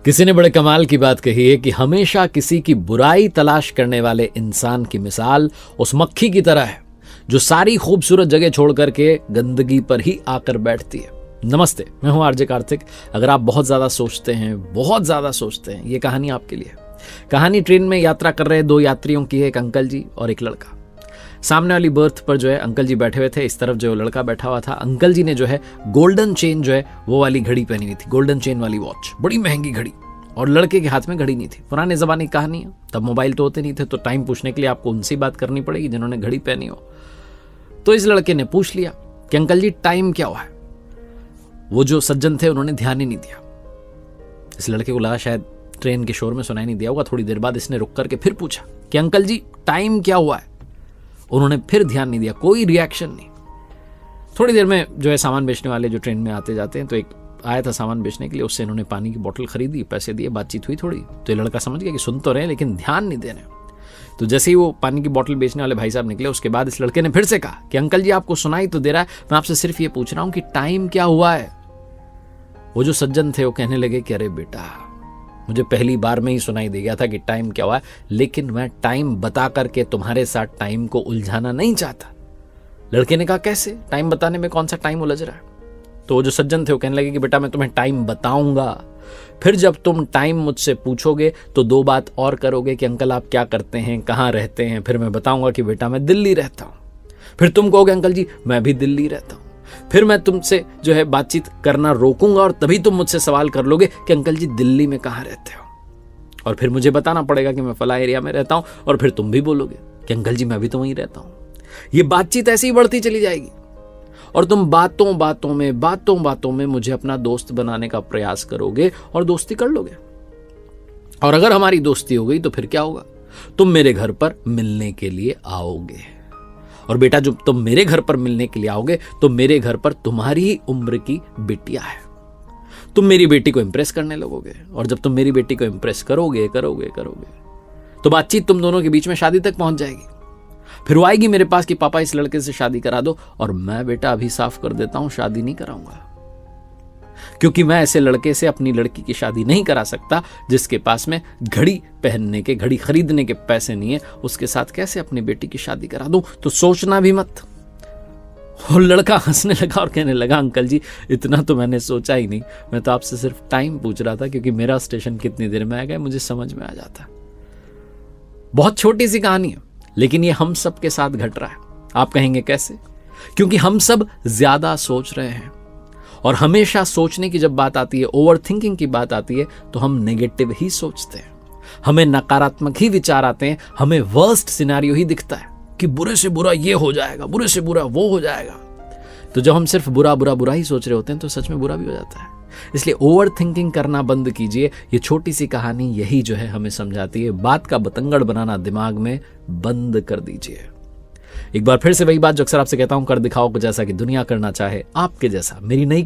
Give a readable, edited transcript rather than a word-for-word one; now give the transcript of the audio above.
किसी ने बड़े कमाल की बात कही है कि हमेशा किसी की बुराई तलाश करने वाले इंसान की मिसाल उस मक्खी की तरह है जो सारी खूबसूरत जगह छोड़ करके गंदगी पर ही आकर बैठती है। नमस्ते, मैं हूं आरजे कार्तिक। अगर आप बहुत ज्यादा सोचते हैं, ये कहानी आपके लिए। कहानी ट्रेन में यात्रा कर रहे दो यात्रियों की है, एक अंकल जी और एक लड़का। सामने वाली बर्थ पर जो है अंकल जी बैठे हुए थे, इस तरफ जो लड़का बैठा हुआ था। अंकल जी ने जो है गोल्डन चेन जो है वो वाली घड़ी पहनी हुई थी, गोल्डन चेन वाली वॉच, बड़ी महंगी घड़ी। और लड़के के हाथ में घड़ी नहीं थी। पुराने जमाने की कहानी है, तब मोबाइल तो होते नहीं थे, तो टाइम पूछने के लिए आपको उनसे बात करनी पड़ेगी जिन्होंने घड़ी पहनी हो। तो इस लड़के ने पूछ लिया कि अंकल जी टाइम क्या हुआ है। वो जो सज्जन थे उन्होंने ध्यान ही नहीं दिया। इस लड़के को लगा शायद ट्रेन के शोर में सुनाई नहीं दिया होगा। थोड़ी देर बाद इसने रुक करके फिर पूछा कि अंकल जी टाइम क्या हुआ है। उन्होंने फिर ध्यान नहीं दिया, कोई रिएक्शन नहीं। थोड़ी देर में जो है सामान बेचने वाले जो ट्रेन में आते जाते हैं, तो एक आया था सामान बेचने के लिए, उससे इन्होंने पानी की बोतल खरीदी, पैसे दिए, बातचीत हुई थोड़ी। तो ये लड़का समझ गया कि सुन तो रहे हैं लेकिन ध्यान नहीं दे रहे। तो जैसे ही वो पानी की बोतल बेचने वाले भाई साहब निकले, उसके बाद इस लड़के ने फिर से कहा कि अंकल जी आपको सुनाई तो दे रहा है, मैं आपसे सिर्फ ये पूछ रहा हूं कि टाइम क्या हुआ है। वो जो सज्जन थे वो कहने लगे कि अरे बेटा, मुझे पहली बार में ही सुनाई दे गया था कि टाइम क्या हुआ है, लेकिन मैं टाइम बता करके तुम्हारे साथ टाइम को उलझाना नहीं चाहता। लड़के ने कहा कैसे, टाइम बताने में कौन सा टाइम उलझ रहा है। तो वो जो सज्जन थे वो कहने लगे कि बेटा मैं तुम्हें टाइम बताऊंगा, फिर जब तुम टाइम मुझसे पूछोगे तो दो बात और करोगे कि अंकल आप क्या करते हैं, कहाँ रहते हैं। फिर मैं बताऊंगा कि बेटा मैं दिल्ली रहता हूं। फिर तुम कहोगे अंकल जी मैं भी दिल्ली रहता हूं। फिर मैं तुमसे जो है बातचीत करना रोकूंगा और तभी तुम मुझसे सवाल कर लोगे कि अंकल जी दिल्ली में कहाँ रहते हो। और फिर मुझे बताना पड़ेगा कि मैं फला एरिया में रहता हूं, और फिर तुम भी बोलोगे कि अंकल जी मैं भी तो वहीं रहता हूं। ये बातचीत ऐसे ही बढ़ती चली जाएगी और तुम बातों में मुझे अपना दोस्त बनाने का प्रयास करोगे और दोस्ती कर लोगे। और अगर हमारी दोस्ती हो गई तो फिर क्या होगा, तुम मेरे घर पर मिलने के लिए आओगे। और बेटा जब तुम मेरे घर पर मिलने के लिए आओगे तो मेरे घर पर तुम्हारी ही उम्र की बेटियां हैं। तुम मेरी बेटी को इंप्रेस करने लगोगे, और जब तुम मेरी बेटी को इंप्रेस करोगे तो बातचीत तुम दोनों के बीच में शादी तक पहुंच जाएगी। फिर वो आएगी मेरे पास कि पापा इस लड़के से शादी करा दो, और मैं बेटा अभी साफ कर देता हूं शादी नहीं कराऊंगा, क्योंकि मैं ऐसे लड़के से अपनी लड़की की शादी नहीं करा सकता जिसके पास में घड़ी पहनने के, घड़ी खरीदने के पैसे नहीं है। उसके साथ कैसे अपनी बेटी की शादी करा दूं, तो सोचना भी मत। और लड़का हंसने लगा और कहने लगा अंकल जी इतना तो मैंने सोचा ही नहीं, मैं तो आपसे सिर्फ टाइम पूछ रहा था, क्योंकि मेरा स्टेशन कितनी देर में आएगा मुझे समझ में आ जाता। बहुत छोटी सी कहानी है, लेकिन ये हम सब के साथ घट रहा है। आप कहेंगे कैसे? क्योंकि हम सब ज्यादा सोच रहे हैं, और हमेशा सोचने की जब बात आती है, ओवर थिंकिंग की बात आती है, तो हम नेगेटिव ही सोचते हैं, हमें नकारात्मक ही विचार आते हैं, हमें वर्स्ट सिनेरियो ही दिखता है कि बुरे से बुरा ये हो जाएगा, बुरे से बुरा वो हो जाएगा। तो जब हम सिर्फ बुरा ही सोच रहे होते हैं तो सच में बुरा भी हो जाता है। इसलिए ओवर थिंकिंग करना बंद कीजिए। ये छोटी सी कहानी यही जो है हमें समझाती है, बात का बतंगड़ बनाना दिमाग में बंद कर दीजिए। एक बार फिर से वही बात जो अक्सर आपसे कहता हूं, कर दिखाओ जैसा कि दुनिया करना चाहे आपके जैसा। मेरी नई